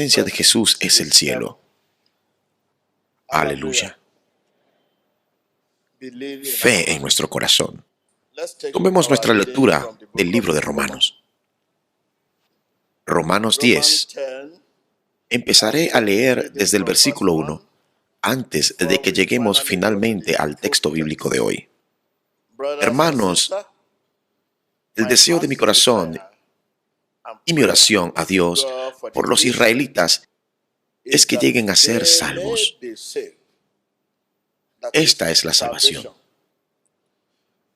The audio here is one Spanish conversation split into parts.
presencia de Jesús es el cielo. Aleluya. Fe en nuestro corazón. Tomemos nuestra lectura del libro de Romanos. Romanos 10. Empezaré a leer desde el versículo 1, antes de que lleguemos finalmente al texto bíblico de hoy. Hermanos, el deseo de mi corazón y mi oración a Dios por los israelitas es que lleguen a ser salvos. Esta es la salvación.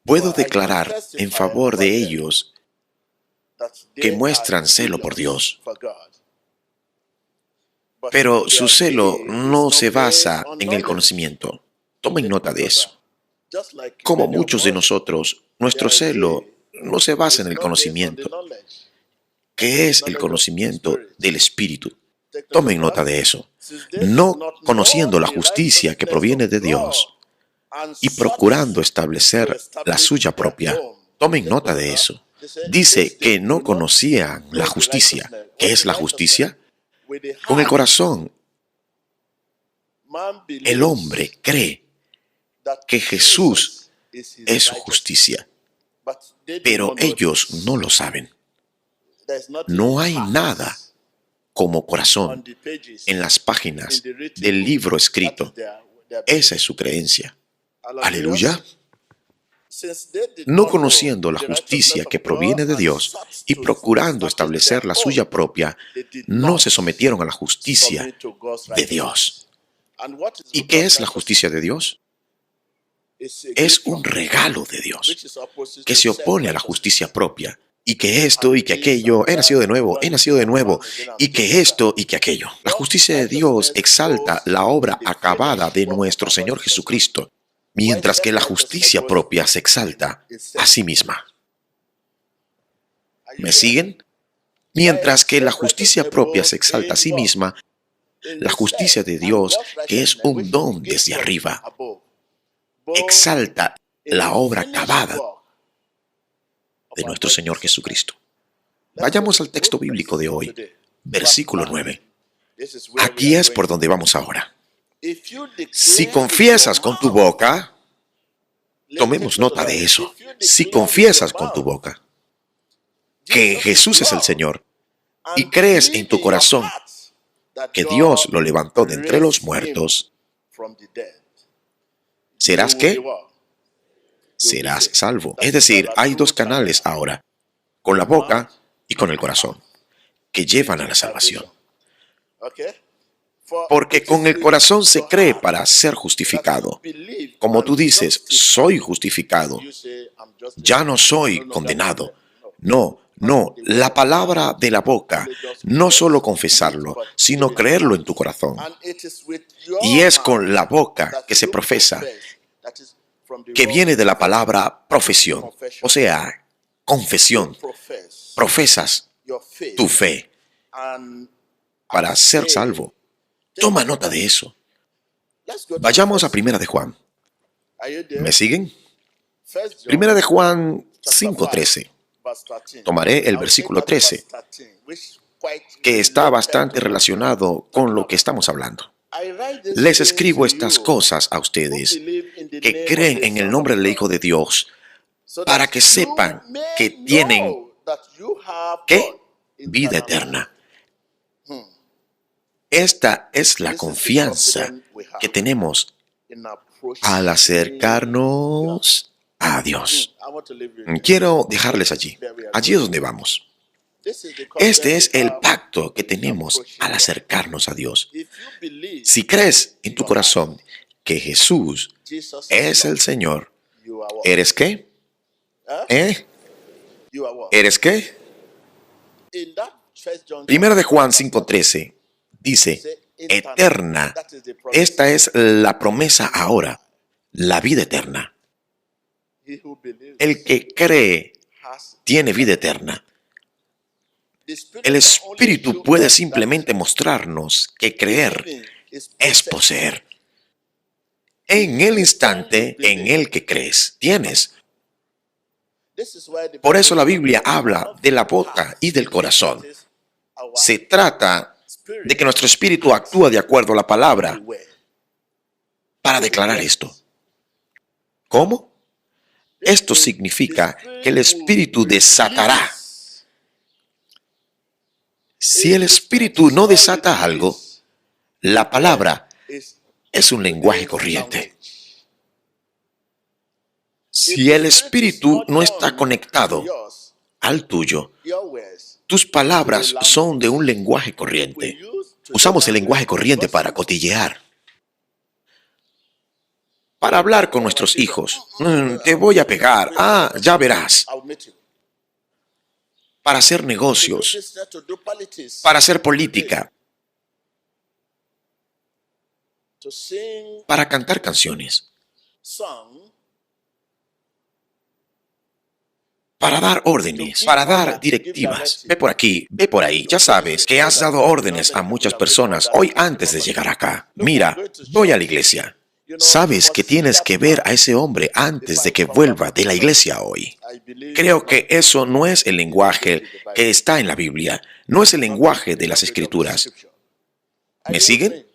Puedo declarar en favor de ellos que muestran celo por Dios. Pero su celo no se basa en el conocimiento. Tomen nota de eso. Como muchos de nosotros, nuestro celo no se basa en el conocimiento. ¿Qué es el conocimiento del Espíritu? Tomen nota de eso. No conociendo la justicia que proviene de Dios y procurando establecer la suya propia. Tomen nota de eso. Dice que no conocían la justicia. ¿Qué es la justicia? Con el corazón, el hombre cree que Jesús es su justicia, pero ellos no lo saben. No hay nada como corazón en las páginas del libro escrito. Esa es su creencia. Aleluya. No conociendo la justicia que proviene de Dios y procurando establecer la suya propia, no se sometieron a la justicia de Dios. ¿Y qué es la justicia de Dios? Es un regalo de Dios que se opone a la justicia propia. Y que esto y que aquello, he nacido de nuevo, y que esto y que aquello. La justicia de Dios exalta la obra acabada de nuestro Señor Jesucristo, mientras que la justicia propia se exalta a sí misma. ¿Me siguen? Mientras que la justicia propia se exalta a sí misma, la justicia de Dios, que es un don desde arriba, exalta la obra acabada de nuestro Señor Jesucristo. Vayamos al texto bíblico de hoy, versículo 9. Aquí es por donde vamos ahora. Si confiesas con tu boca, tomemos nota de eso. Si confiesas con tu boca que Jesús es el Señor y crees en tu corazón que Dios lo levantó de entre los muertos, ¿serás qué? Serás salvo. Es decir, hay dos canales ahora, con la boca y con el corazón, que llevan a la salvación. Porque con el corazón se cree para ser justificado. Como tú dices, soy justificado. Ya no soy condenado. No, la palabra de la boca, no solo confesarlo, sino creerlo en tu corazón. Y es con la boca que se profesa, que viene de la palabra profesión, o sea, confesión. Profesas tu fe para ser salvo. Toma nota de eso. Vayamos a Primera de Juan. ¿Me siguen? Primera de Juan 5:13. Tomaré el versículo 13, que está bastante relacionado con lo que estamos hablando. Les escribo estas cosas a ustedes que creen en el nombre del Hijo de Dios, para que sepan que tienen, ¿qué? Vida eterna. Esta es la confianza que tenemos al acercarnos a Dios. Quiero dejarles allí. Allí es donde vamos. Este es el pacto que tenemos al acercarnos a Dios. Si crees en tu corazón que Jesús es el Señor, ¿eres qué? ¿Eres qué? Primera de Juan 5:13 dice, eterna. Esta es la promesa ahora, la vida eterna. El que cree tiene vida eterna. El Espíritu puede simplemente mostrarnos que creer es poseer. En el instante en el que crees, tienes. Por eso la Biblia habla de la boca y del corazón. Se trata de que nuestro espíritu actúa de acuerdo a la palabra para declarar esto. ¿Cómo? Esto significa que el espíritu desatará. Si el espíritu no desata algo, la palabra es un lenguaje corriente. Si el espíritu no está conectado al tuyo, tus palabras son de un lenguaje corriente. Usamos el lenguaje corriente para cotillear, para hablar con nuestros hijos. Te voy a pegar. Ya verás. Para hacer negocios, para hacer política, para cantar canciones, para dar órdenes, para dar directivas. Ve por aquí, ve por ahí. Ya sabes que has dado órdenes a muchas personas hoy antes de llegar acá. Mira, voy a la iglesia. Sabes que tienes que ver a ese hombre antes de que vuelva de la iglesia hoy. Creo que eso no es el lenguaje que está en la Biblia. No es el lenguaje de las Escrituras. ¿Me siguen?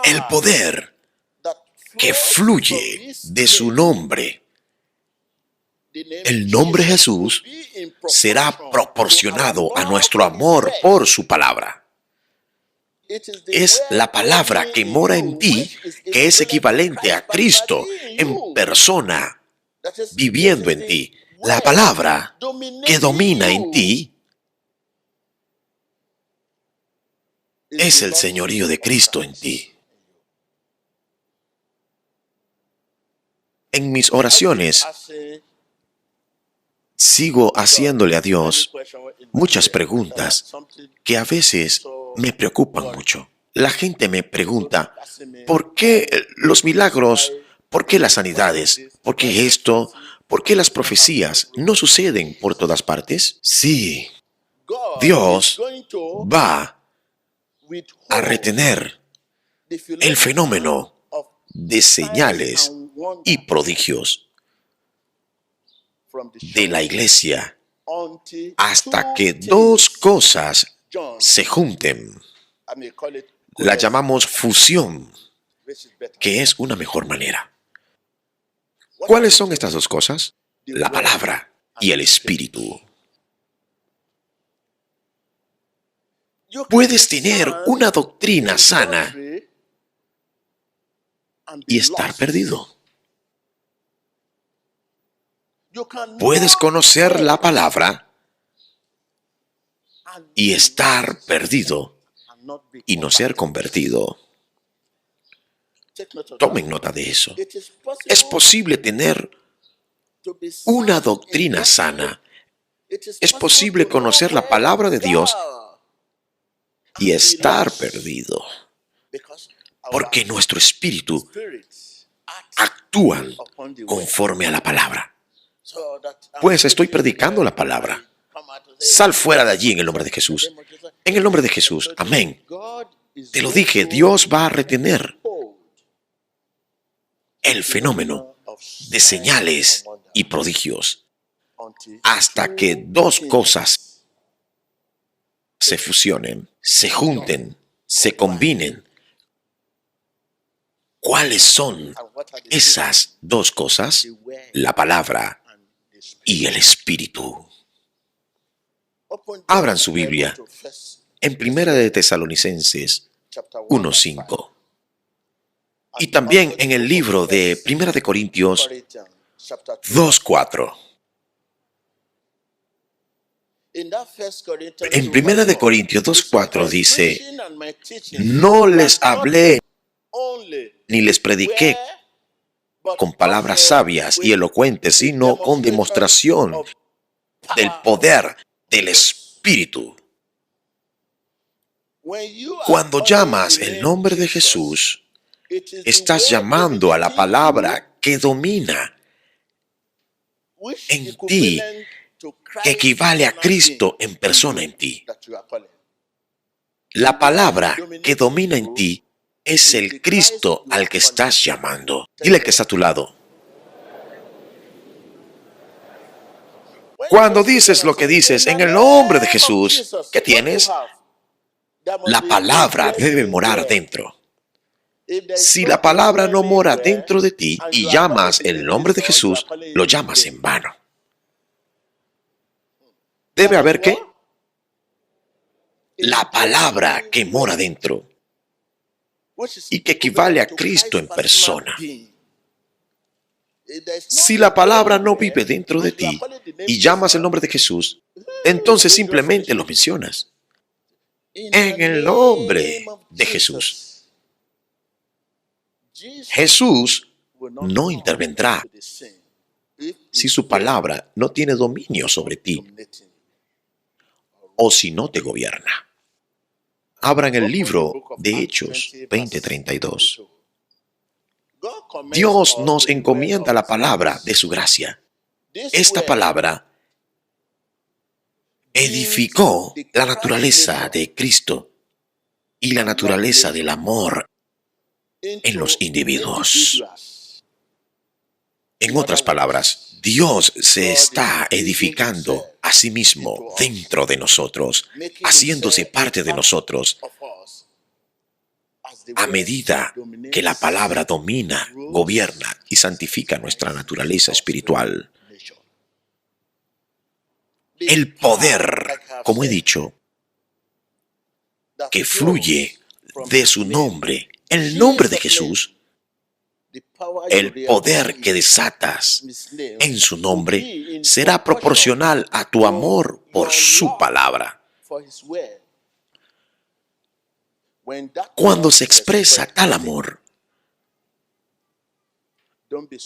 El poder que fluye de su nombre, el nombre Jesús, será proporcionado a nuestro amor por su palabra. Es la palabra que mora en ti, que es equivalente a Cristo en persona, viviendo en ti. La palabra que domina en ti es el señorío de Cristo en ti. En mis oraciones, sigo haciéndole a Dios muchas preguntas que a veces me preocupan mucho. La gente me pregunta, ¿por qué los milagros? ¿Por qué las sanidades? ¿Por qué esto? ¿Por qué las profecías no suceden por todas partes? Sí, Dios va a retener el fenómeno de señales y prodigios de la iglesia hasta que dos cosas se junten. La llamamos fusión, que es una mejor manera. ¿Cuáles son estas dos cosas? La palabra y el espíritu. Puedes tener una doctrina sana y estar perdido. Puedes conocer la palabra y estar perdido y no ser convertido. Tomen nota de eso. Es posible tener una doctrina sana. Es posible conocer la palabra de Dios y estar perdido. Porque nuestro espíritu actúa conforme a la palabra. Pues estoy predicando la palabra. Sal fuera de allí en el nombre de Jesús. En el nombre de Jesús. Amén. Te lo dije, Dios va a retener el fenómeno de señales y prodigios hasta que dos cosas se fusionen, se junten, se combinen. ¿Cuáles son esas dos cosas? La palabra y el espíritu. Abran su Biblia en Primera de Tesalonicenses 1:5 y también en el libro de Primera de Corintios 2:4. En Primera de Corintios 2:4 dice, no les hablé ni les prediqué con palabras sabias y elocuentes, sino con demostración del poder del Espíritu. Cuando llamas el nombre de Jesús, estás llamando a la palabra que domina en ti, que equivale a Cristo en persona en ti. La palabra que domina en ti es el Cristo al que estás llamando. Dile al que está a tu lado. Cuando dices lo que dices en el nombre de Jesús, ¿qué tienes? La palabra debe morar dentro. Si la palabra no mora dentro de ti y llamas el nombre de Jesús, lo llamas en vano. Debe haber ¿qué? La palabra que mora dentro y que equivale a Cristo en persona. Si la palabra no vive dentro de ti y llamas el nombre de Jesús, entonces simplemente lo mencionas. En el nombre de Jesús. Jesús no intervendrá si su palabra no tiene dominio sobre ti o si no te gobierna. Abran el libro de Hechos 20:32. Dios nos encomienda la palabra de su gracia. Esta palabra edificó la naturaleza de Cristo y la naturaleza del amor en los individuos. En otras palabras, Dios se está edificando a sí mismo dentro de nosotros, haciéndose parte de nosotros a medida que la palabra domina, gobierna y santifica nuestra naturaleza espiritual. El poder, como he dicho, que fluye de su nombre, el nombre de Jesús, el poder que desatas en su nombre será proporcional a tu amor por su palabra. Cuando se expresa tal amor,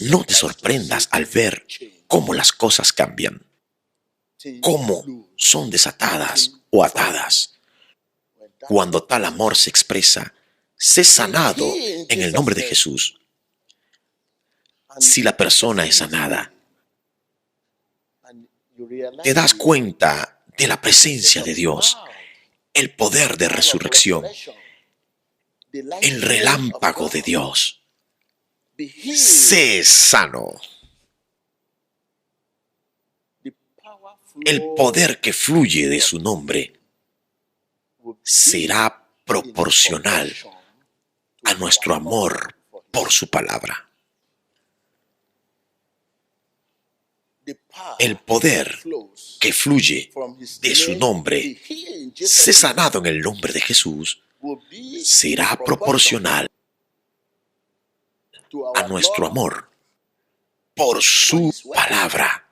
no te sorprendas al ver cómo las cosas cambian, cómo son desatadas o atadas. Cuando tal amor se expresa, sé sanado en el nombre de Jesús. Si la persona es sanada, te das cuenta de la presencia de Dios, el poder de resurrección, el relámpago de Dios. Sé sano. El poder que fluye de su nombre será proporcional a nuestro amor por su palabra. El poder que fluye de su nombre, sé sanado en el nombre de Jesús, será proporcional a nuestro amor por su palabra.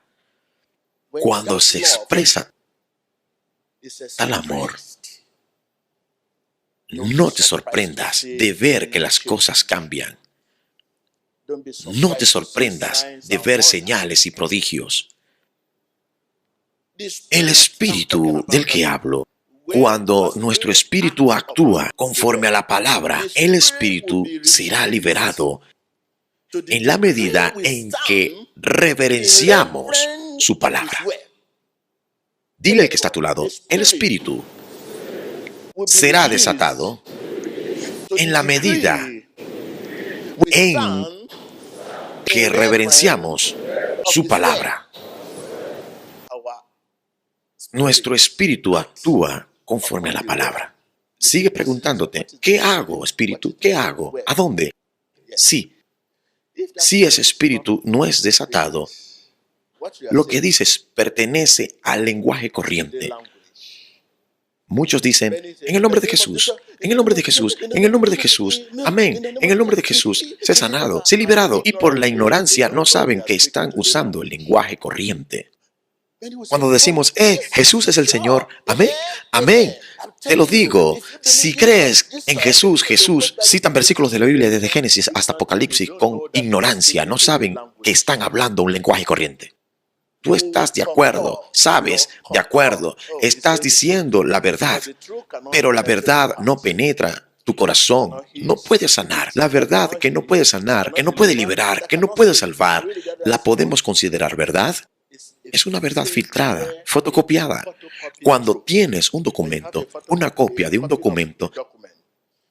Cuando se expresa tal amor, no te sorprendas de ver que las cosas cambian. No te sorprendas de ver señales y prodigios. El espíritu del que hablo, cuando nuestro espíritu actúa conforme a la palabra, el espíritu será liberado en la medida en que reverenciamos su palabra. Dile al que está a tu lado, el espíritu será desatado en la medida en que reverenciamos su palabra. Nuestro espíritu actúa conforme a la palabra. Sigue preguntándote, ¿qué hago, espíritu? ¿Qué hago? ¿A dónde? Sí. Si ese espíritu no es desatado, lo que dices pertenece al lenguaje corriente. Muchos dicen, en el nombre de Jesús, en el nombre de Jesús, en el nombre de Jesús, amén, en el nombre de Jesús, sé sanado, sé liberado. Y por la ignorancia no saben que están usando el lenguaje corriente. Cuando decimos, Jesús es el Señor, amén, amén. Te lo digo, si crees en Jesús, citan versículos de la Biblia desde Génesis hasta Apocalipsis con ignorancia, no saben que están hablando un lenguaje corriente. Tú estás de acuerdo, sabes, de acuerdo, estás diciendo la verdad, pero la verdad no penetra tu corazón, no puede sanar. La verdad que no puede sanar, que no puede liberar, que no puede salvar, ¿la podemos considerar verdad? Es una verdad filtrada, fotocopiada. Cuando tienes un documento, una copia de un documento,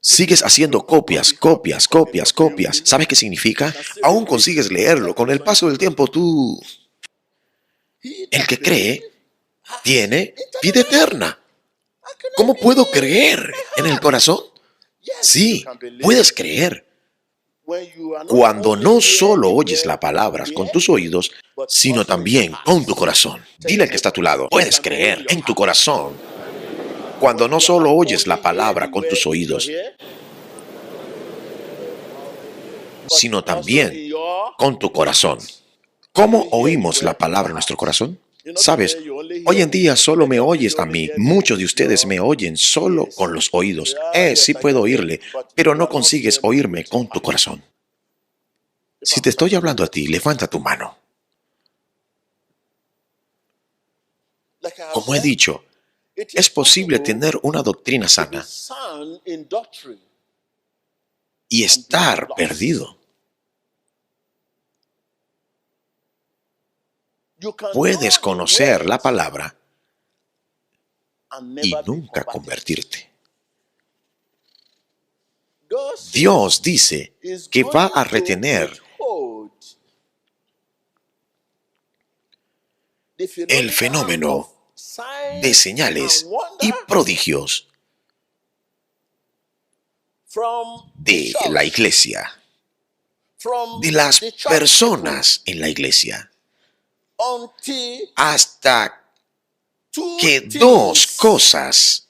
sigues haciendo copias. ¿Sabes qué significa? Aún consigues leerlo. Con el paso del tiempo, tú El que cree tiene vida eterna. ¿Cómo puedo creer en el corazón? Sí, puedes creer. Cuando no solo oyes las palabras con tus oídos, sino también con tu corazón. Dile al que está a tu lado, puedes creer en tu corazón. Cuando no solo oyes la palabra con tus oídos, sino también con tu corazón. ¿Cómo oímos la palabra en nuestro corazón? Sabes, hoy en día solo me oyes a mí. Muchos de ustedes me oyen solo con los oídos. Sí puedo oírle, pero no consigues oírme con tu corazón. Si te estoy hablando a ti, levanta tu mano. Como he dicho, es posible tener una doctrina sana y estar perdido. Puedes conocer la palabra y nunca convertirte. Dios dice que va a retener el fenómeno de señales y prodigios de la iglesia, de las personas en la iglesia, hasta que dos cosas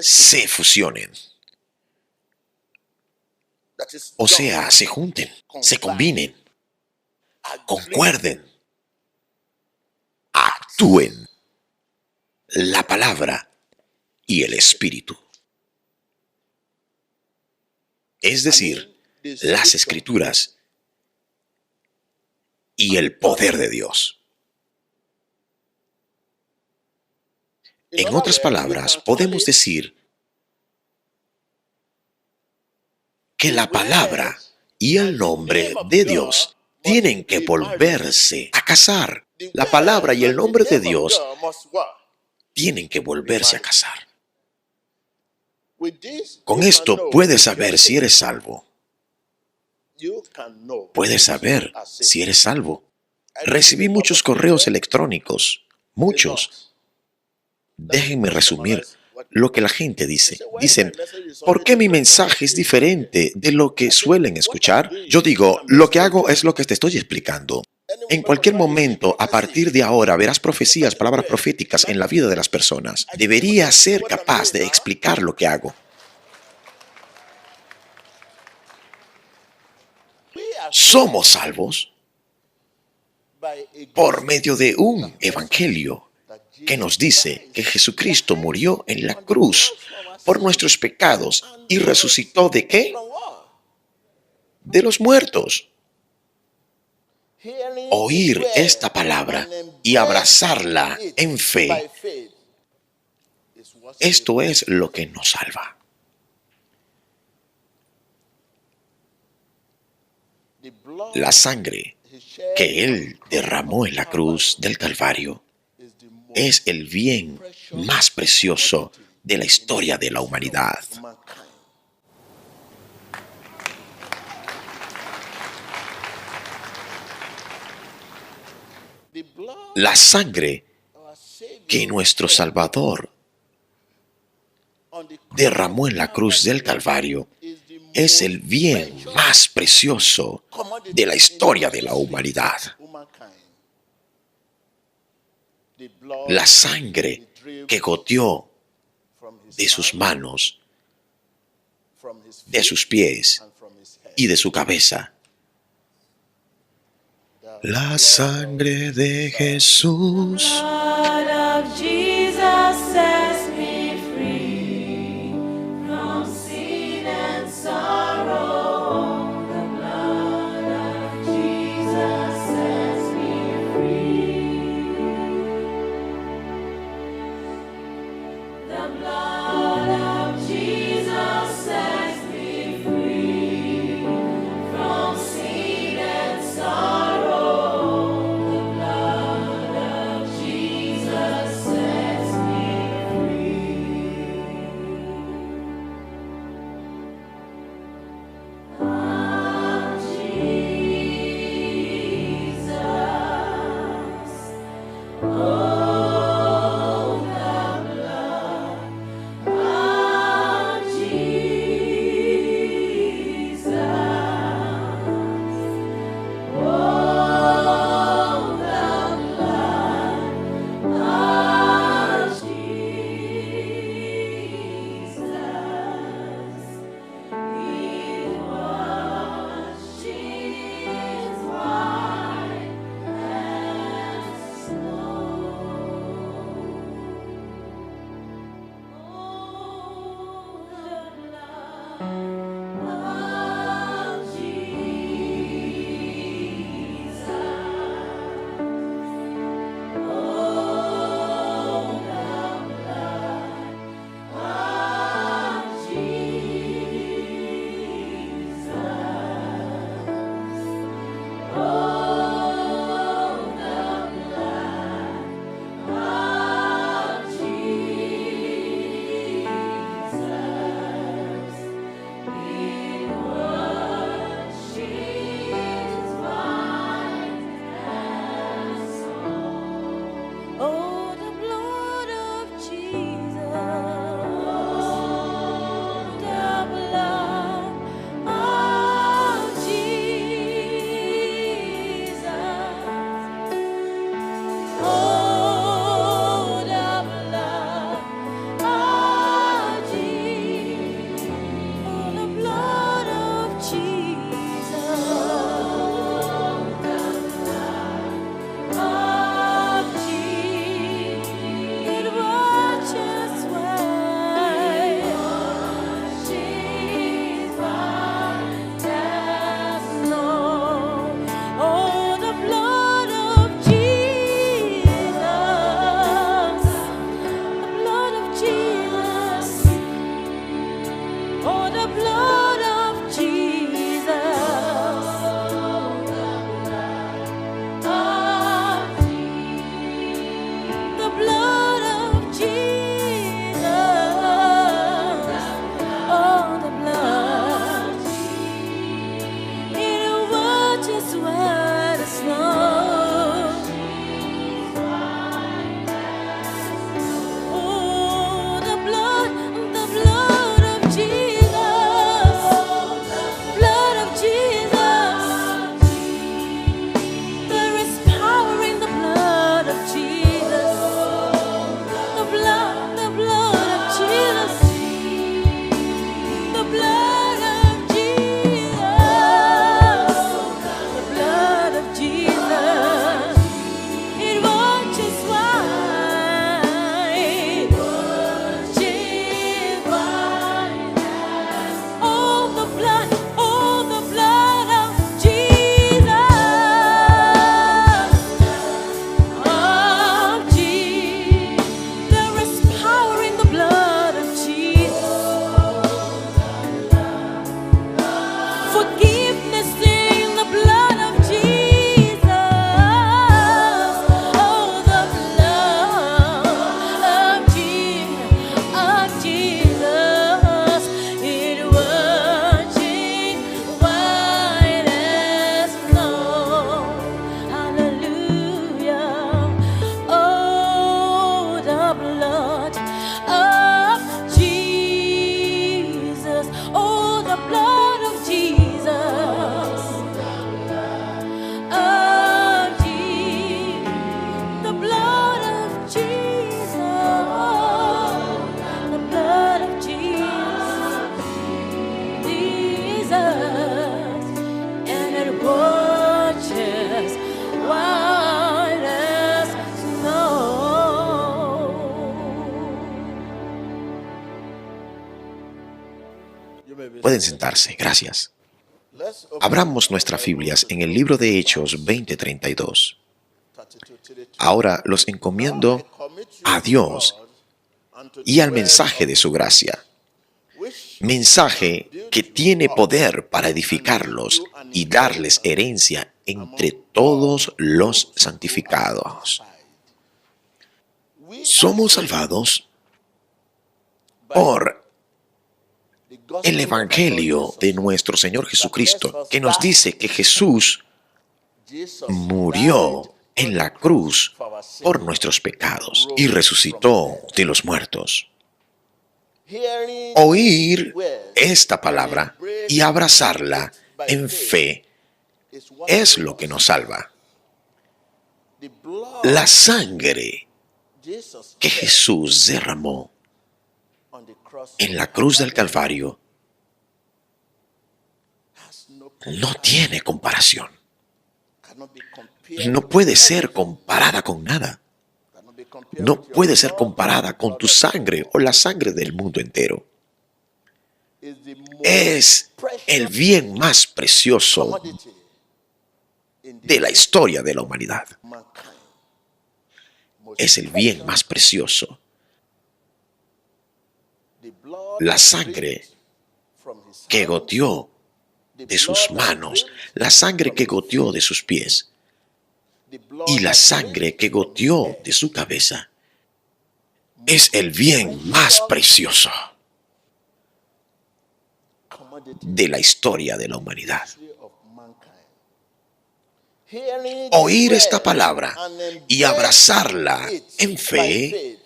se fusionen. O sea, se junten, se combinen, concuerden, actúen la palabra y el espíritu. Es decir, las escrituras y el poder de Dios. En otras palabras, podemos decir que la palabra y el nombre de Dios tienen que volverse a casar. La palabra y el nombre de Dios tienen que volverse a casar. Con esto puedes saber si eres salvo. Puedes saber si eres salvo. Recibí muchos correos electrónicos, muchos. Déjenme resumir lo que la gente dice. Dicen, ¿por qué mi mensaje es diferente de lo que suelen escuchar? Yo digo, lo que hago es lo que te estoy explicando. En cualquier momento, a partir de ahora, verás profecías, palabras proféticas en la vida de las personas. Debería ser capaz de explicar lo que hago. Somos salvos por medio de un evangelio que nos dice que Jesucristo murió en la cruz por nuestros pecados y resucitó ¿de qué? De los muertos. Oír esta palabra y abrazarla en fe, esto es lo que nos salva. La sangre que Él derramó en la cruz del Calvario es el bien más precioso de la historia de la humanidad. La sangre que nuestro Salvador derramó en la cruz del Calvario es el bien más precioso de la historia de la humanidad. La sangre que goteó de sus manos, de sus pies y de su cabeza. La sangre de Jesús. Pueden sentarse, gracias. Abramos nuestras Biblias en el libro de Hechos 20:32. Ahora los encomiendo a Dios y al mensaje de su gracia. Mensaje que tiene poder para edificarlos y darles herencia entre todos los santificados. Somos salvados por el Evangelio de nuestro Señor Jesucristo, que nos dice que Jesús murió en la cruz por nuestros pecados y resucitó de los muertos. Oír esta palabra y abrazarla en fe es lo que nos salva. La sangre que Jesús derramó en la cruz del Calvario no tiene comparación. No puede ser comparada con nada. No puede ser comparada con tu sangre o la sangre del mundo entero. Es el bien más precioso de la historia de la humanidad. Es el bien más precioso. La sangre que goteó de sus manos, la sangre que goteó de sus pies y la sangre que goteó de su cabeza es el bien más precioso de la historia de la humanidad. Oír esta palabra y abrazarla en fe,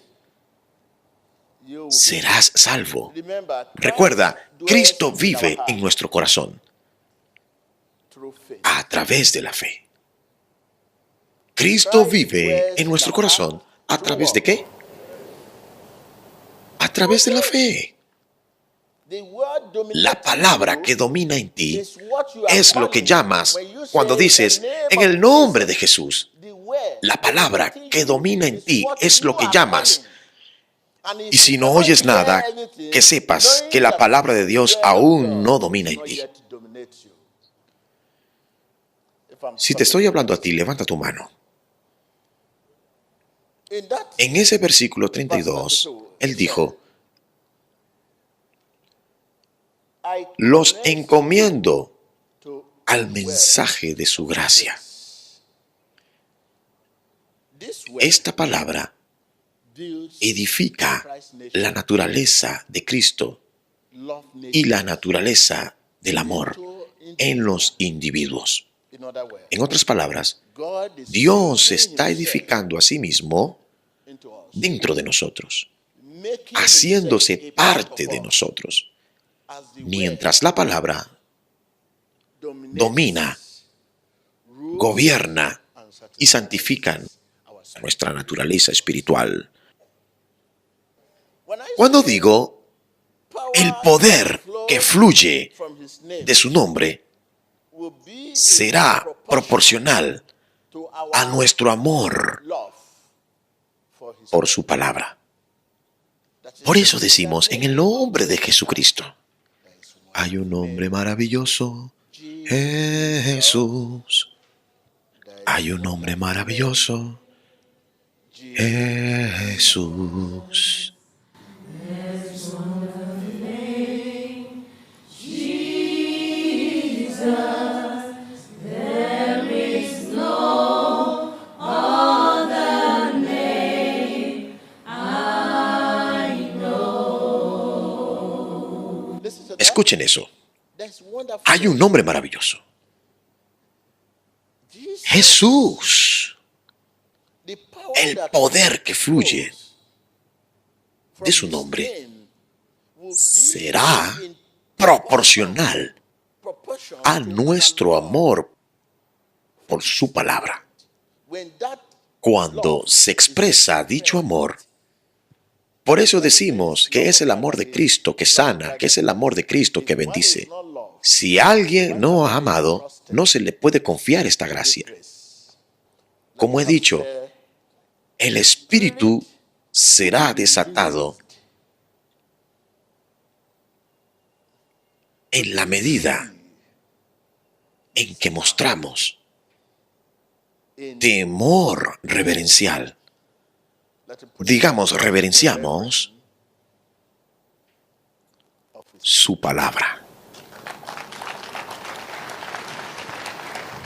serás salvo. Recuerda, Cristo vive en nuestro corazón a través de la fe. Cristo vive en nuestro corazón a través de ¿qué? A través de la fe. La palabra que domina en ti es lo que llamas cuando dices en el nombre de Jesús. La palabra que domina en ti es lo que llamas. Y si no oyes nada, que sepas que la palabra de Dios aún no domina en ti. Si te estoy hablando a ti, levanta tu mano. En ese versículo 32, él dijo, los encomiendo al mensaje de su gracia. Esta palabra edifica la naturaleza de Cristo y la naturaleza del amor en los individuos. En otras palabras, Dios está edificando a sí mismo dentro de nosotros, haciéndose parte de nosotros, mientras la palabra domina, gobierna y santifica nuestra naturaleza espiritual. Cuando digo el poder que fluye de su nombre, será proporcional a nuestro amor por su palabra. Por eso decimos, en el nombre de Jesucristo, hay un nombre maravilloso, Jesús. Hay un nombre maravilloso, Jesús. Escuchen eso. Hay un nombre maravilloso. Jesús. El poder que fluye de su nombre será proporcional a nuestro amor por su palabra. Cuando se expresa dicho amor, por eso decimos que es el amor de Cristo que sana, que es el amor de Cristo que bendice. Si alguien no ha amado, no se le puede confiar esta gracia. Como he dicho, el Espíritu será desatado en la medida en que mostramos temor reverencial. Digamos, reverenciamos su palabra.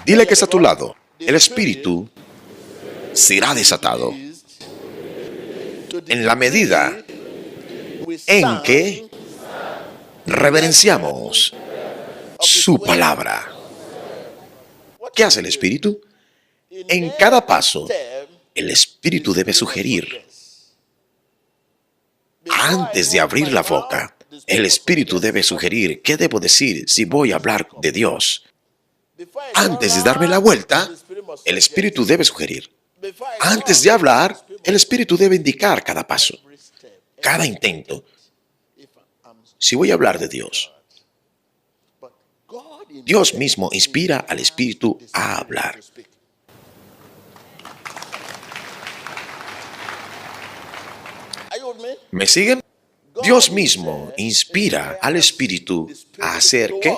Dile que está a tu lado. El espíritu será desatado en la medida en que reverenciamos su palabra. ¿Qué hace el espíritu? En cada paso, el espíritu debe sugerir. Antes de abrir la boca, el espíritu debe sugerir qué debo decir si voy a hablar de Dios. Antes de darme la vuelta, el espíritu debe sugerir. Antes de hablar, el espíritu debe indicar cada paso, cada intento. Si voy a hablar de Dios, Dios mismo inspira al espíritu a hablar. ¿Me siguen? Dios mismo inspira al espíritu a hacer ¿qué?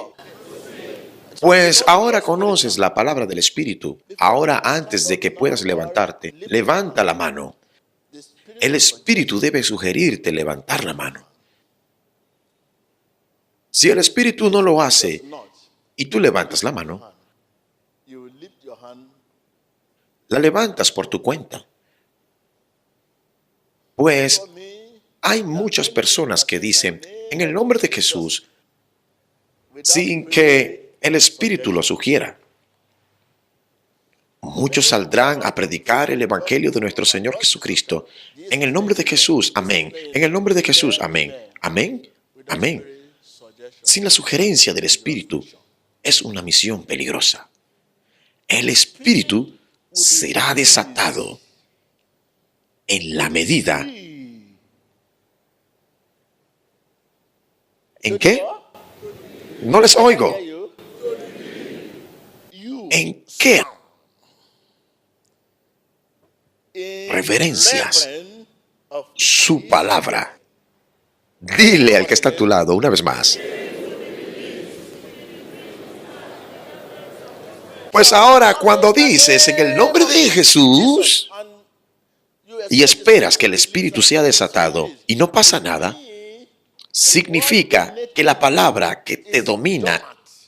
Pues ahora conoces la palabra del espíritu. Ahora, antes de que puedas levantarte, levanta la mano. El espíritu debe sugerirte levantar la mano. Si el espíritu no lo hace y tú levantas la mano, la levantas por tu cuenta. Pues hay muchas personas que dicen, en el nombre de Jesús, sin que el espíritu lo sugiera. Muchos saldrán a predicar el evangelio de nuestro Señor Jesucristo. En el nombre de Jesús, amén. En el nombre de Jesús, amén. Amén. Amén. Sin la sugerencia del espíritu, es una misión peligrosa. El espíritu será desatado en la medida. ¿En qué? No les oigo. ¿En qué? Reverencias su palabra. Dile al que está a tu lado una vez más. Pues ahora, cuando dices en el nombre de Jesús y esperas que el espíritu sea desatado y no pasa nada, significa que la palabra que te domina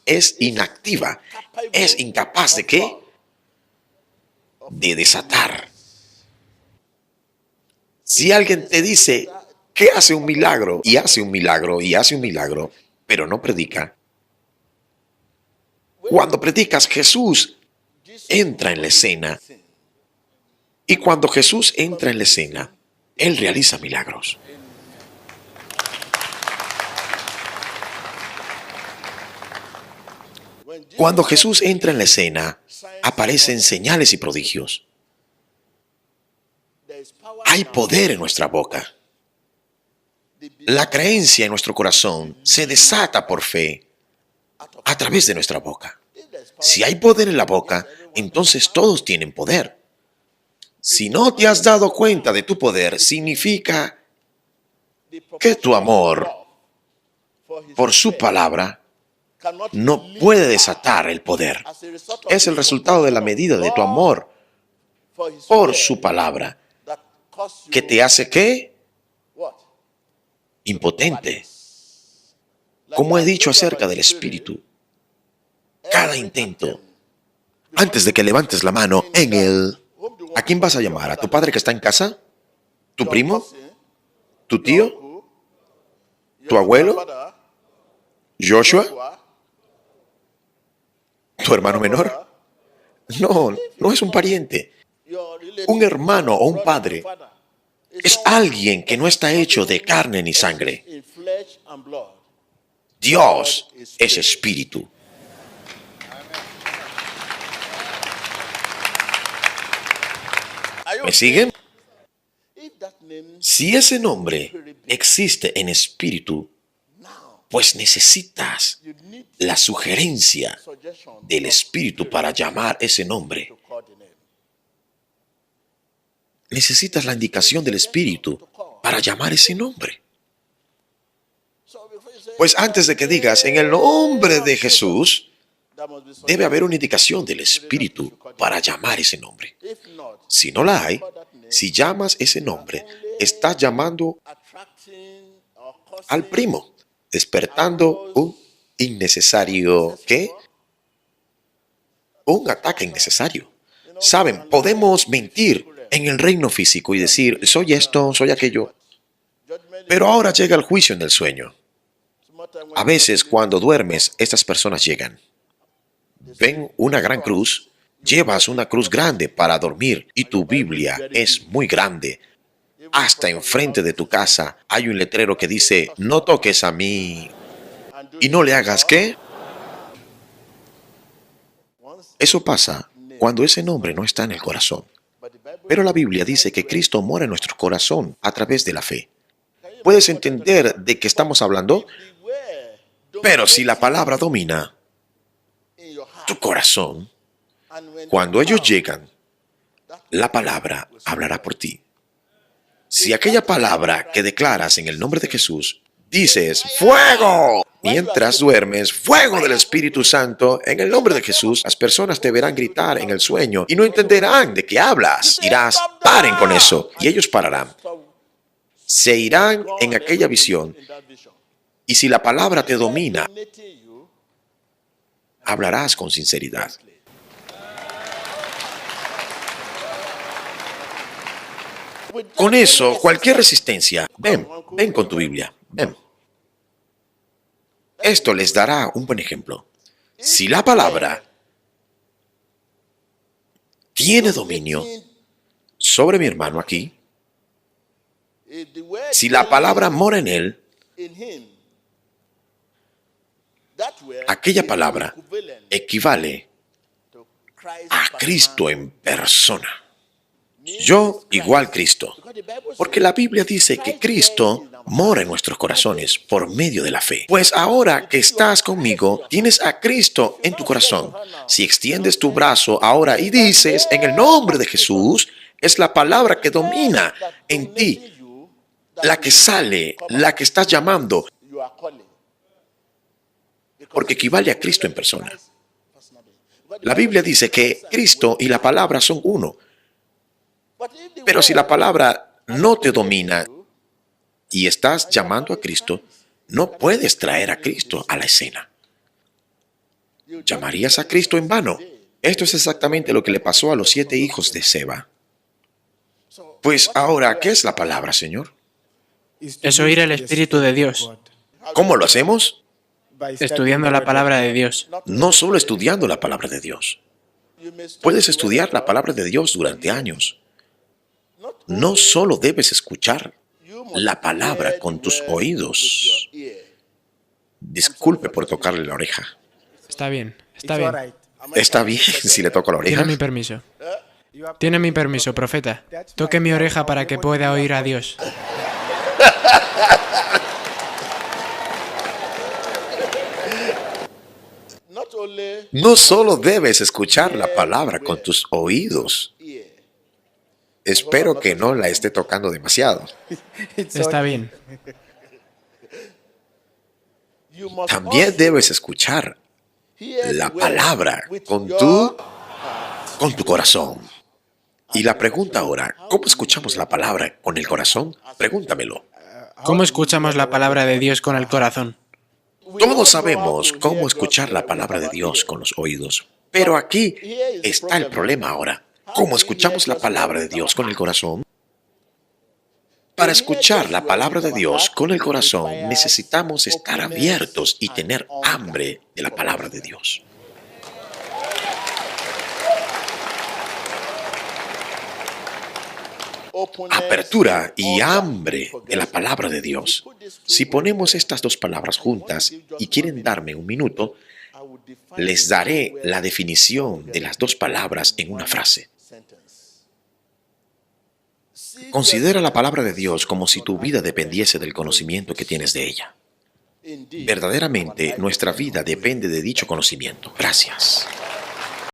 es inactiva, es incapaz de ¿qué? De desatar. Si alguien te dice que hace un milagro y hace un milagro y hace un milagro, pero no predica, cuando predicas, Jesús entra en la escena. Y cuando Jesús entra en la escena, Él realiza milagros. Cuando Jesús entra en la escena, aparecen señales y prodigios. Hay poder en nuestra boca. La creencia en nuestro corazón se desata por fe a través de nuestra boca. Si hay poder en la boca, entonces todos tienen poder. Si no te has dado cuenta de tu poder, significa que tu amor por su palabra no puede desatar el poder. Es el resultado de la medida de tu amor por su palabra que te hace ¿qué? Impotente. Como he dicho acerca del espíritu, cada intento, antes de que levantes la mano en él, ¿a quién vas a llamar? ¿A tu padre que está en casa? ¿Tu primo? ¿Tu tío? ¿Tu abuelo? ¿Joshua? ¿Tu hermano menor? No, no es un pariente. Un hermano o un padre es alguien que no está hecho de carne ni sangre. Dios es espíritu. ¿Me siguen? Si ese nombre existe en espíritu, pues necesitas la sugerencia del espíritu para llamar ese nombre. Necesitas la indicación del espíritu para llamar ese nombre. Pues antes de que digas en el nombre de Jesús, debe haber una indicación del Espíritu para llamar ese nombre. Si no la hay, si llamas ese nombre, estás llamando al primo, despertando un innecesario, ¿qué? Un ataque innecesario. Saben, podemos mentir en el reino físico y decir, soy esto, soy aquello. Pero ahora llega el juicio en el sueño. A veces cuando duermes, estas personas llegan. Ven una gran cruz, llevas una cruz grande para dormir y tu Biblia es muy grande. Hasta enfrente de tu casa hay un letrero que dice, no toques a mí y no le hagas ¿qué? Eso pasa cuando ese nombre no está en el corazón. Pero la Biblia dice que Cristo mora en nuestro corazón a través de la fe. ¿Puedes entender de qué estamos hablando? Pero si la palabra domina tu corazón, cuando ellos llegan, la palabra hablará por ti. Si aquella palabra que declaras en el nombre de Jesús, dices, ¡fuego! Mientras duermes, fuego del Espíritu Santo, en el nombre de Jesús, las personas te verán gritar en el sueño y no entenderán de qué hablas. Dirás, paren con eso, y ellos pararán. Se irán en aquella visión, y si la palabra te domina, hablarás con sinceridad. Con eso, cualquier resistencia, ven con tu Biblia, ven. Esto les dará un buen ejemplo. Si la palabra tiene dominio sobre mi hermano aquí, si la palabra mora en él, aquella palabra equivale a Cristo en persona. Yo igual Cristo, porque la Biblia dice que Cristo mora en nuestros corazones por medio de la fe. Pues ahora que estás conmigo, tienes a Cristo en tu corazón. Si extiendes tu brazo ahora y dices, en el nombre de Jesús, es la palabra que domina en ti, la que sale, la que estás llamando, porque equivale a Cristo en persona. La Biblia dice que Cristo y la palabra son uno. Pero si la palabra no te domina y estás llamando a Cristo, no puedes traer a Cristo a la escena. ¿Llamarías a Cristo en vano? Esto es exactamente lo que le pasó a los 7 hijos de Seba. Pues ahora, ¿qué es la palabra, Señor? Es oír el Espíritu de Dios, ¿Cómo lo hacemos? estudiando la palabra de Dios. No solo estudiando la palabra de Dios. Puedes estudiar la palabra de Dios durante años. No solo debes escuchar la palabra con tus oídos. Disculpe por tocarle la oreja. Está bien, está bien. ¿Está bien si le toco la oreja? Tiene mi permiso. Tiene mi permiso, profeta. Toque mi oreja para que pueda oír a Dios. No solo debes escuchar la palabra con tus oídos. Espero que no la esté tocando demasiado. Está bien. También debes escuchar la palabra con tu corazón. Y la pregunta ahora, ¿cómo escuchamos la palabra con el corazón? Pregúntamelo. ¿Cómo escuchamos la palabra de Dios con el corazón? Todos sabemos cómo escuchar la palabra de Dios con los oídos. Pero aquí está el problema ahora. ¿Cómo escuchamos la palabra de Dios con el corazón? Para escuchar la palabra de Dios con el corazón, necesitamos estar abiertos y tener hambre de la palabra de Dios. Apertura y hambre de la palabra de Dios. Si ponemos estas dos palabras juntas y quieren darme un minuto, les daré la definición de las dos palabras en una frase. Considera la palabra de Dios como si tu vida dependiese del conocimiento que tienes de ella. Verdaderamente, nuestra vida depende de dicho conocimiento. Gracias.